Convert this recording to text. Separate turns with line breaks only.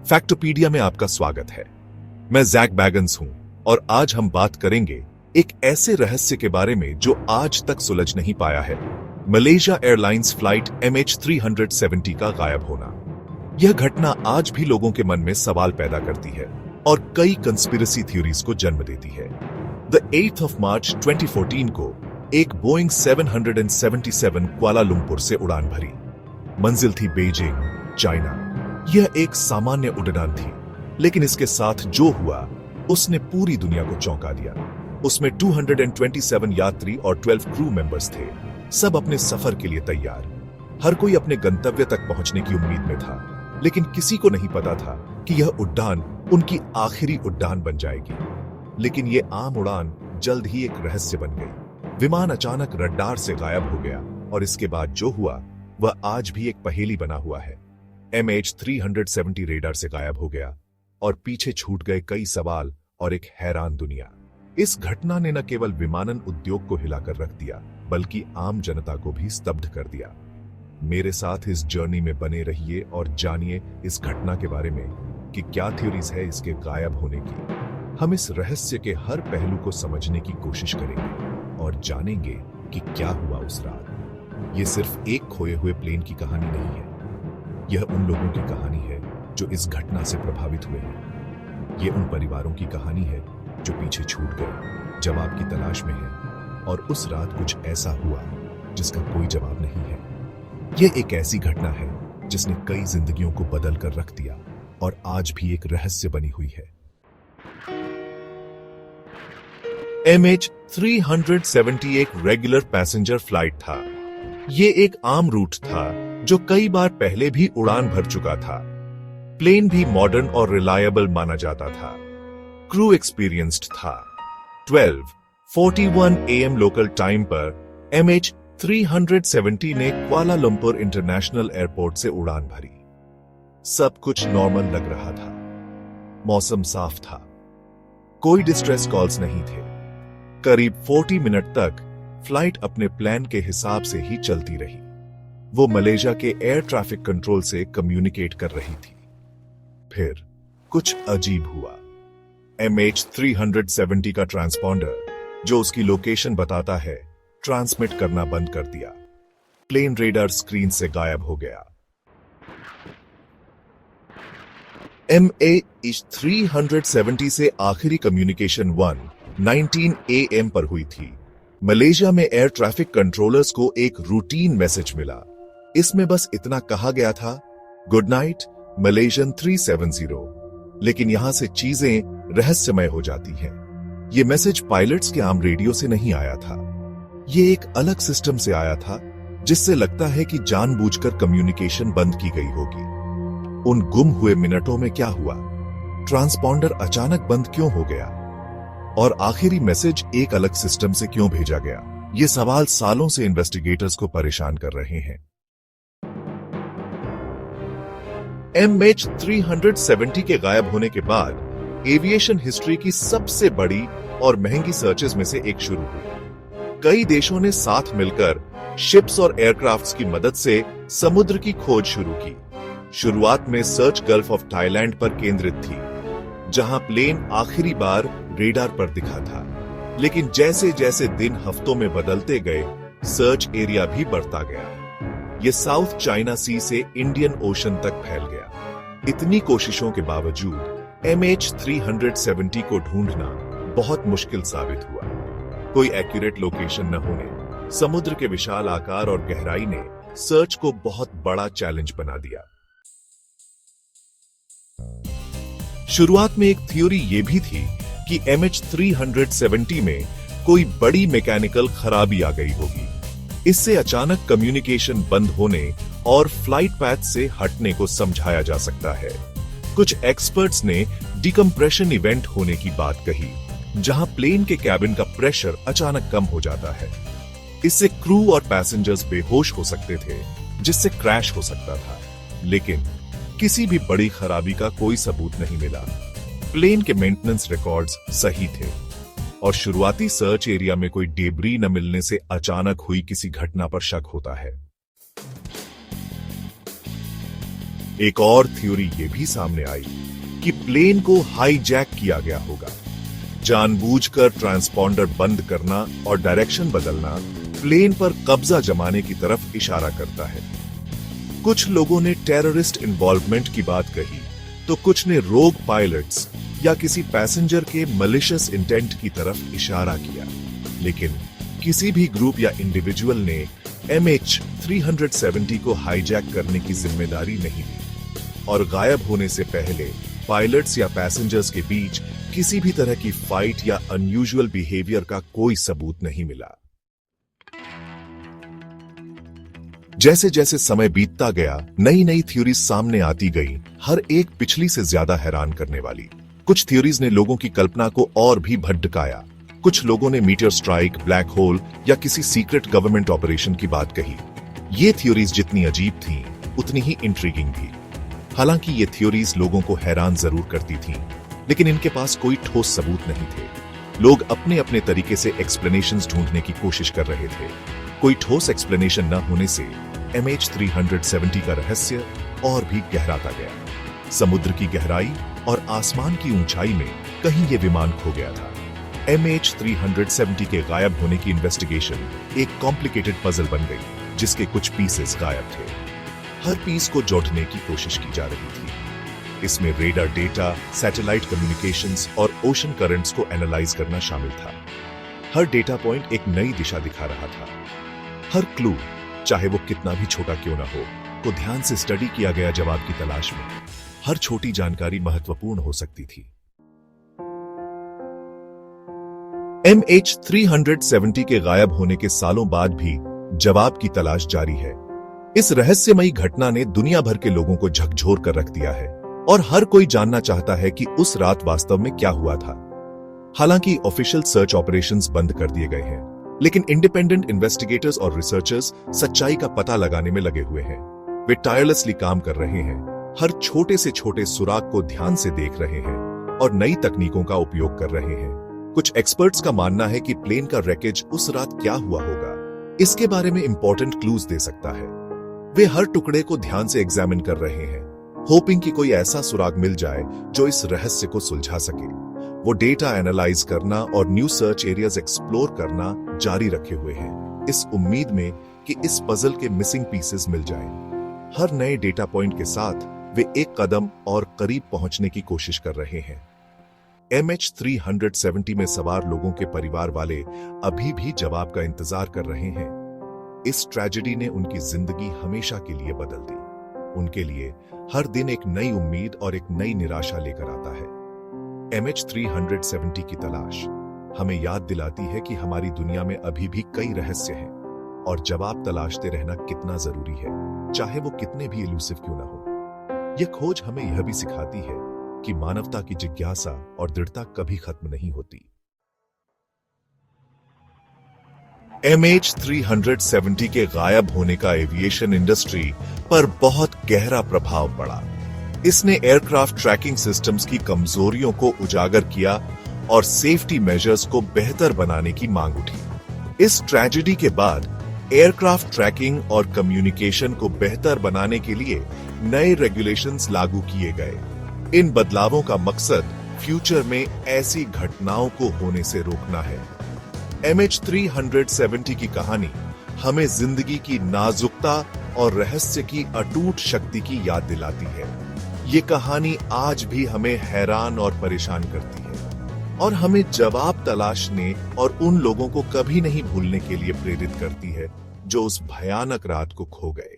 फैक्टोपीडिया में आपका स्वागत है। मैं जैक बैगन्स हूं और आज हम बात करेंगे एक ऐसे रहस्य के बारे में जो आज तक सुलझ नहीं पाया है। मलेशिया एयरलाइंस फ्लाइट MH370 का गायब होना। यह घटना आज भी लोगों के मन में सवाल पैदा करती है और कई कंस्पिरेसी थ्योरीज को जन्म देती है। The 8th of March 2014 को एक बोइंग 777 कुआलालंपुर से उड़ान भरी। मंजिल थी बीजिंग, चाइना। यह एक सामान्य उड़ान थी, लेकिन इसके साथ जो हुआ उसने पूरी दुनिया को चौंका दिया। उसमें 227 यात्री और 12 क्रू मेंबर्स थे, सब अपने सफर के लिए तैयार। हर कोई अपने गंतव्य तक पहुंचने की उम्मीद में था, लेकिन किसी को नहीं पता था कि यह उड़ान उनकी आखिरी उड़ान बन जाएगी। लेकिन यह आम उड़ान जल्द ही एक रहस्य बन गई। विमान अचानक रडार से गायब हो गया और इसके बाद जो हुआ वह आज भी एक पहेली बना हुआ है। MH370 रेडार से गायब हो गया और पीछे छूट गए कई सवाल और एक हैरान दुनिया। इस घटना ने न केवल विमानन उद्योग को हिलाकर रख दिया, बल्कि आम जनता को भी स्तब्ध कर दिया। मेरे साथ इस जर्नी में बने रहिए और जानिए इस घटना के बारे में कि क्या थ्योरीज है इसके गायब होने की। हम इस रहस्य के हर पहलू को समझने की कोशिश करेंगे और जानेंगे कि क्या हुआ उस रात। ये सिर्फ एक खोए हुए प्लेन की कहानी नहीं है, यह उन लोगों की कहानी है जो इस घटना से प्रभावित हुए हैं। ये उन परिवारों की कहानी है जो पीछे छूट गए, जवाब की तलाश में है और उस रात कुछ ऐसा हुआ जिसका कोई जवाब नहीं है। यह एक ऐसी घटना है जिसने कई जिंदगियों को बदल कर रख दिया और आज भी एक रहस्य बनी हुई है। MH370 एक रेगुलर पैसेंजर फ्लाइट था। ये एक आम रूट था जो कई बार पहले भी उड़ान भर चुका था। प्लेन भी मॉडर्न और रिलायबल माना जाता था। क्रू एक्सपीरियंस्ड था। 12:41 AM लोकल टाइम पर MH370 ने कुआलालंपुर इंटरनेशनल एयरपोर्ट से उड़ान भरी। सब कुछ नॉर्मल लग रहा था। मौसम साफ था, कोई डिस्ट्रेस कॉल्स नहीं थे। करीब 40 मिनट तक फ्लाइट अपने प्लान के हिसाब से ही चलती रही। वो मलेशिया के एयर ट्रैफिक कंट्रोल से कम्युनिकेट कर रही थी। फिर कुछ अजीब हुआ। MH370 का ट्रांसपॉन्डर, जो उसकी लोकेशन बताता है, ट्रांसमिट करना बंद कर दिया। प्लेन रेडार स्क्रीन से गायब हो गया। MH370 से आखिरी कम्युनिकेशन 1:19 AM पर हुई थी। मलेशिया में एयर ट्रैफिक कंट्रोलर्स को एक रूटीन मैसेज मिला। इसमें बस इतना कहा गया था, गुड नाइट मलेशियन 370। लेकिन यहां से चीजें रहस्यमय हो जाती हैं। यह मैसेज पायलट्स के आम रेडियो से नहीं आया था। यह एक अलग सिस्टम से आया था, जिससे लगता है कि जानबूझकर कम्युनिकेशन बंद की गई होगी। उन गुम हुए मिनटों में क्या हुआ? ट्रांसपॉन्डर अचानक बंद क्यों हो गया? और आखिरी मैसेज एक अलग सिस्टम से क्यों भेजा गया? ये सवाल सालों से इन्वेस्टिगेटर्स को परेशान कर रहे हैं। MH370 के गायब होने के बाद एविएशन हिस्ट्री की सबसे बड़ी और महंगी सर्चेस में से एक शुरू हुई। कई देशों ने साथ मिलकर शिप्स और एयरक्राफ्ट्स की मदद से समुद्र की खोज शुरू की। शुरुआत में सर्च गल्फ ऑफ थाईलैंड पर केंद्रित थी, जहां प्लेन आखिरी बार रेडार पर दिखा था। लेकिन जैसे जैसे दिन हफ्तों में बदलते गए, सर्च एरिया भी बढ़ता गया। यह साउथ चाइना सी से इंडियन ओशन तक फैल गया। इतनी कोशिशों के बावजूद MH370 को ढूंढना बहुत मुश्किल साबित हुआ। कोई एक्यूरेट लोकेशन न होने, समुद्र के विशाल आकार और गहराई ने सर्च को बहुत बड़ा चैलेंज बना दिया। शुरुआत में एक थ्योरी यह भी थी कि MH370 में कोई बड़ी मैकेनिकल खराबी आ गई होगी। इससे अचानक कम्युनिकेशन बंद होने और फ्लाइट पैथ से हटने को समझाया जा सकता है। कुछ एक्सपर्ट्स ने डिकम्प्रेशन इवेंट होने की बात कही, जहां प्लेन के कैबिन का प्रेशर अचानक कम हो जाता है। इससे क्रू और पैसेंजर्स बेहोश हो सकते थे, जिससे क्रैश हो सकता था। लेकिन किसी भी बड़ी खराबी का कोई सबूत नहीं मिला। प्लेन के मेंटेनेंस रिकॉर्ड्स सही थे और शुरुआती सर्च एरिया में कोई डेब्री न मिलने से अचानक हुई किसी घटना पर शक होता है। एक और थ्योरी ये भी सामने आई कि प्लेन को हाईजैक किया गया होगा। जानबूझकर ट्रांसपॉन्डर बंद करना और डायरेक्शन बदलना प्लेन पर कब्जा जमाने की तरफ इशारा करता है। कुछ लोगों ने टेररिस्ट इन्वॉल्वमेंट की बात कही, तो कुछ ने रोग पायलट्स या किसी पैसेंजर के मलिशियस इंटेंट की तरफ इशारा किया। लेकिन किसी भी ग्रुप या इंडिविजुअल ने MH370 को हाईजैक करने की जिम्मेदारी नहीं ली और गायब होने से पहले पायलट्स या पैसेंजर्स के बीच किसी भी तरह की फाइट या अनयूजुअल बिहेवियर का कोई सबूत नहीं मिला। जैसे जैसे समय बीतता गया, नई नई थ्योरीज सामने आती गई, हर एक पिछली से ज्यादा हैरान करने वाली। कुछ थ्योरीज ने लोगों की कल्पना को और भी भटकाया। कुछ लोगों ने मीटियोर स्ट्राइक, ब्लैक होल या किसी सीक्रेट गवर्नमेंट ऑपरेशन की बात कही। ये थ्योरीज जितनी अजीब थीं, उतनी ही इंट्रिगिंग भी। हालांकि ये थ्योरीज लोगों को हैरान जरूर करती थीं, लेकिन इनके पास कोई ठोस सबूत नहीं थे। लोग अपने अपने तरीके से एक्सप्लेनेशंस ढूंढने की कोशिश कर रहे थे। कोई ठोस एक्सप्लेनेशन न होने से MH370 का रहस्य और भी गहराता गया। समुद्र की गहराई और आसमान की ऊंचाई में कहीं ये विमान खो गया था। MH370 के गायब होने की इन्वेस्टिगेशन एक कॉम्प्लिकेटेड पजल बन गई, जिसके कुछ पीसेस गायब थे। हर पीस को जोड़ने की कोशिश की जा रही थी। इसमें रेडार डेटा, सैटेलाइट कम्युनिकेशंस और ओशन करंट्स को एनालाइज करना शामिल था। हर डेटा पॉइंट एक नई दिशा दिखा रहा था। हर क्लू, चाहे वो कितना भी छोटा क्यों ना हो, को ध्यान से स्टडी किया गया जवाब की तलाश में। हर छोटी जानकारी महत्वपूर्ण हो सकती थी। MH370 के गायब होने के सालों बाद भी जवाब की तलाश जारी है। इस रहस्यमयी घटना ने दुनिया भर के लोगों को झकझोर कर रख दिया है और हर कोई जानना चाहता है कि उस रात वास्तव में क्या हुआ था। हालांकि ऑफिशियल सर्च ऑपरेशंस बंद कर दिए गए हैं, लेकिन इंडिपेंडेंट इन्वेस्टिगेटर्स और रिसर्चर्स सच्चाई का पता लगाने में लगे हुए हैं। वे टायरलेसली काम कर रहे हैं, हर छोटे से छोटे सुराग को ध्यान से देख रहे हैं और नई तकनीकों का उपयोग कर रहे हैं। कुछ एक्सपर्ट्स का मानना है कि प्लेन का रैकेज उस रात क्या हुआ होगा, इसके बारे में इंपॉर्टेंट क्लूज दे सकता है। वे हर टुकड़े को ध्यान से एग्जामिन कर रहे हैं, होपिंग कि कोई ऐसा सुराग मिल जाए जो इस रहस्य को सुलझा सके। वो डेटा एनालाइज करना और न्यू सर्च एरियाज एक्सप्लोर करना जारी रखे हुए हैं, इस उम्मीद में कि इस पजल के मिसिंग पीसेस मिल जाएं। हर नए डेटा पॉइंट के साथ वे एक कदम और करीब पहुंचने की कोशिश कर रहे हैं। MH370 में सवार लोगों के परिवार वाले अभी भी जवाब का इंतजार कर रहे हैं। इस ट्रेजेडी ने उनकी जिंदगी हमेशा के लिए बदल दी। उनके लिए हर दिन एक नई उम्मीद और एक नई निराशा लेकर आता है। MH370 की तलाश हमें याद दिलाती है कि हमारी दुनिया में अभी भी कई रहस्य हैं और जवाब तलाशते रहना कितना जरूरी है, चाहे वो कितने भी इल्यूसिव क्यों ना हो। यह खोज हमें यह भी सिखाती है कि मानवता की जिज्ञासा और दृढ़ता कभी खत्म नहीं होती। MH370 के गायब होने का एविएशन इंडस्ट्री पर बहुत गहरा प्रभाव पड़ा। इसने एयरक्राफ्ट ट्रैकिंग सिस्टम्स की कमजोरियों को उजागर किया और सेफ्टी मेजर्स को बेहतर बनाने की मांग उठी। इस ट्रेजेडी के बाद एयरक्राफ्ट ट्रैकिंग और कम्युनिकेशन को बेहतर बनाने के लिए नए रेगुलेशंस लागू किए गए। इन बदलावों का मकसद फ्यूचर में ऐसी घटनाओं को होने से रोकना है। MH370 की कहानी हमें जिंदगी की नाजुकता और रहस्य की अटूट शक्ति की याद दिलाती है। ये कहानी आज भी हमें हैरान और परेशान करती है और हमें जवाब तलाशने और उन लोगों को कभी नहीं भूलने के लिए प्रेरित करती है जो उस भयानक रात को खो गए।